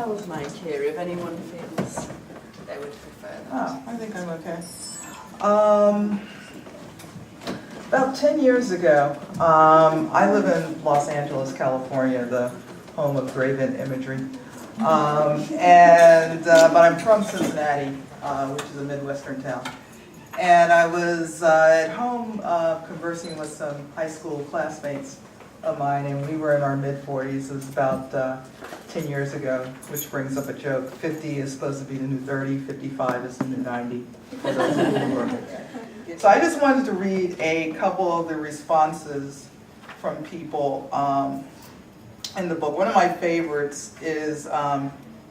held mine, Kira, if anyone feels they would prefer that. Oh, I think I'm okay. About 10 years ago, I live in Los Angeles, California, the home of graven imagery. But I'm from Cincinnati, which is a Midwestern town. And I was at home conversing with some high school classmates of mine, and we were in our mid-40s. It was about 10 years ago, which brings up a joke. 50 is supposed to be the new 30, 55 is the new 90. So I just wanted to read a couple of the responses from people in the book. One of my favorites is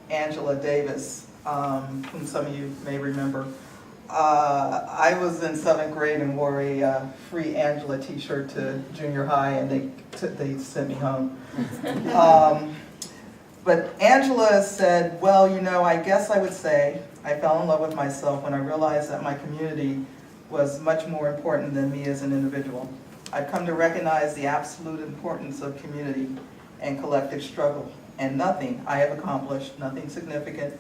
Angela Davis, whom some of you may remember. I was in 7th grade and wore a free Angela t-shirt to junior high, and they sent me home. But Angela said, well, you know, I guess I would say I fell in love with myself when I realized that my community was much more important than me as an individual. I've come to recognize the absolute importance of community and collective struggle, and nothing I have accomplished, nothing significant,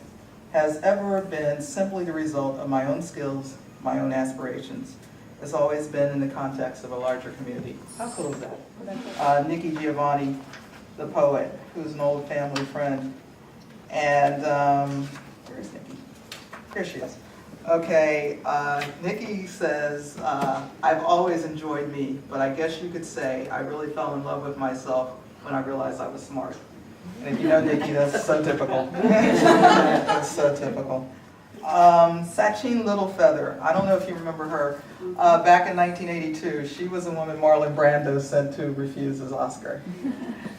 has ever been simply the result of my own skills, my own aspirations. It's always been in the context of a larger community. How cool is that? Miki Giovanni, the poet, who's an old family friend. And where's Nikki? Here she is. Okay, Nikki says, I've always enjoyed me, but I guess you could say I really fell in love with myself when I realized I was smart. And if you know Nikki, that's so typical. That's so typical. Sachin Littlefeather, I don't know if you remember her. Back in 1982, she was the woman Marlon Brando sent to refuse his Oscar.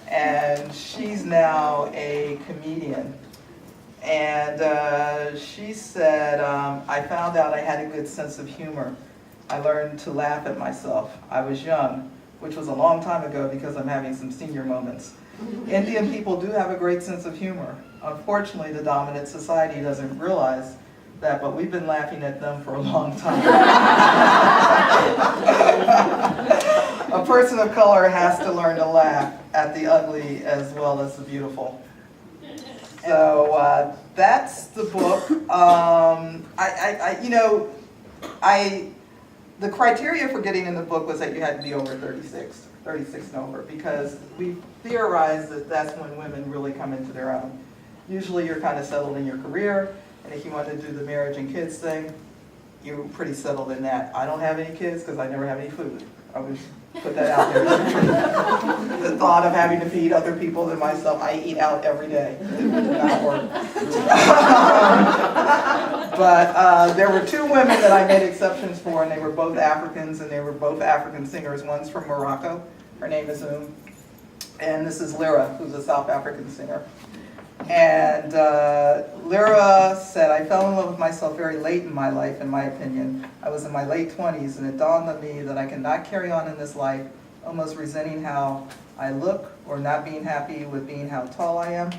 And she's now a comedian. And she said, I found out I had a good sense of humor. I learned to laugh at myself. I was young, which was a long time ago because I'm having some senior moments. Indian people do have a great sense of humor. Unfortunately, the dominant society doesn't realize that, but we've been laughing at them for a long time. A person of color has to learn to laugh at the ugly as well as the beautiful. So that's the book. The criteria for getting in the book was that you had to be over 36 and over, because we theorize that that's when women really come into their own. Usually you're kind of settled in your career, and if you want to do the marriage and kids thing, you're pretty settled in that. I don't have any kids because I never have any food. I would put that out there. The thought of having to feed other people than myself, I eat out every day. It does not work. But there were two women that I made exceptions for, and they were both Africans, and they were both African singers. One's from Morocco. Her name is and this is Lyra, who's a South African singer. And Lyra said, I fell in love with myself very late in my life, in my opinion. I was in my late 20s, and it dawned on me that I cannot carry on in this life, almost resenting how I look or not being happy with being how tall I am.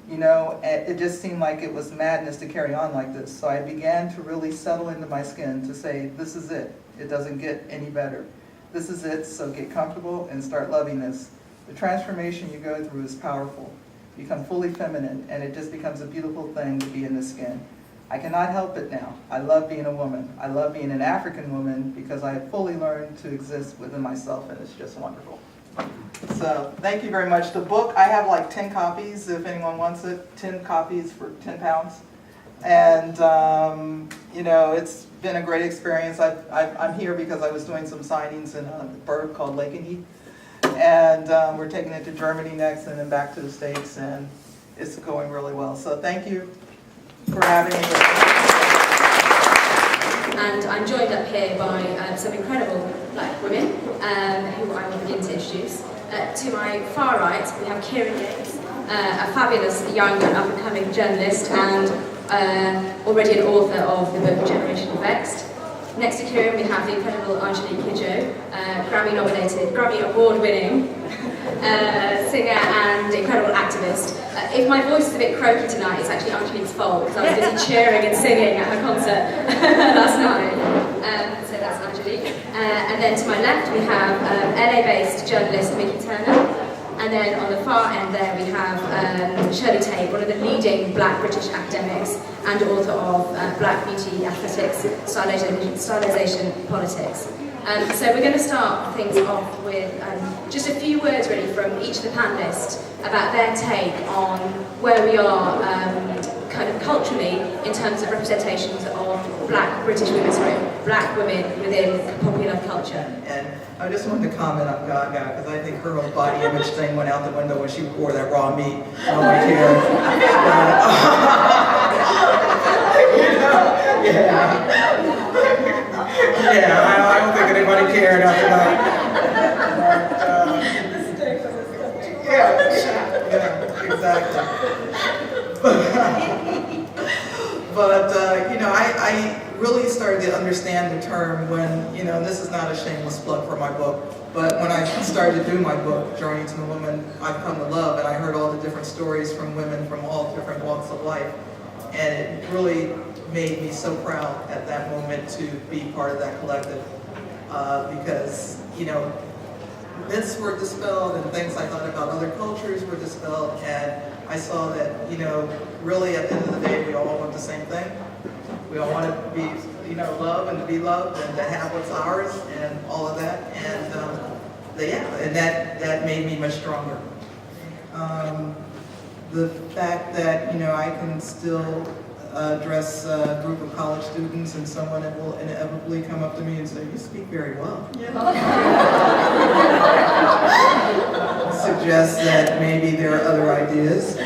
You know, it just seemed like it was madness to carry on like this. So I began to really settle into my skin to say, this is it. It doesn't get any better. This is it, so get comfortable and start loving this. The transformation you go through is powerful. Become fully feminine, and it just becomes a beautiful thing to be in the skin. I cannot help it now. I love being a woman. I love being an African woman because I have fully learned to exist within myself, and it's just wonderful. So thank you very much. The book, I have like 10 copies if anyone wants it. 10 copies for 10 pounds. And you know, it's been a great experience. I'm here because I was doing some signings in a burg called Lakenheath. And we're taking it to Germany next and then back to the States, and it's going really well. So thank you for having me. And I'm joined up here by some incredible black women who I will begin to introduce. To my far right, we have Kieran James, a fabulous young and up-and-coming journalist and already an author of the book Generation Vexed. Next to Kieran, we have the incredible Angelique Kidjo, Grammy-nominated, Grammy Award-winning singer and incredible activist. If my voice is a bit croaky tonight, it's actually Angelique's fault because I was busy cheering and singing at her concert last night. So that's Angelique. And then to my left, we have LA-based journalist Miki and And then on the far end there we have Shirley Tate, one of the leading black British academics and author of Black Beauty, Athletics, Stylization, Politics. So we're going to start things off with just a few words really from each of the panellists about their take on where we are kind of culturally in terms of representations of black British women, black women within popular culture. And I just wanted to comment on Gaga, because I think her whole body image thing went out the window when she wore that raw meat. Nobody cared. Yeah, I don't think anybody cared after that. Yeah, exactly. But you know, I really started to understand the term when, you know, this is not a shameless plug for my book, but when I started to do my book, Journey to the Woman I've Come to Love, and I heard all the different stories from women from all different walks of life, and it really made me so proud at that moment to be part of that collective, because, you know, myths were dispelled and things I thought about other cultures were dispelled, and I saw that, you know, really at the end of the day we all want the same thing. We all want to be, you know, loved and to be loved and to have what's ours and all of that, and and that made me much stronger. The fact that, you know, I can still address a group of college students and someone will inevitably come up to me and say, "You speak very well." Suggests that maybe there are other ideas.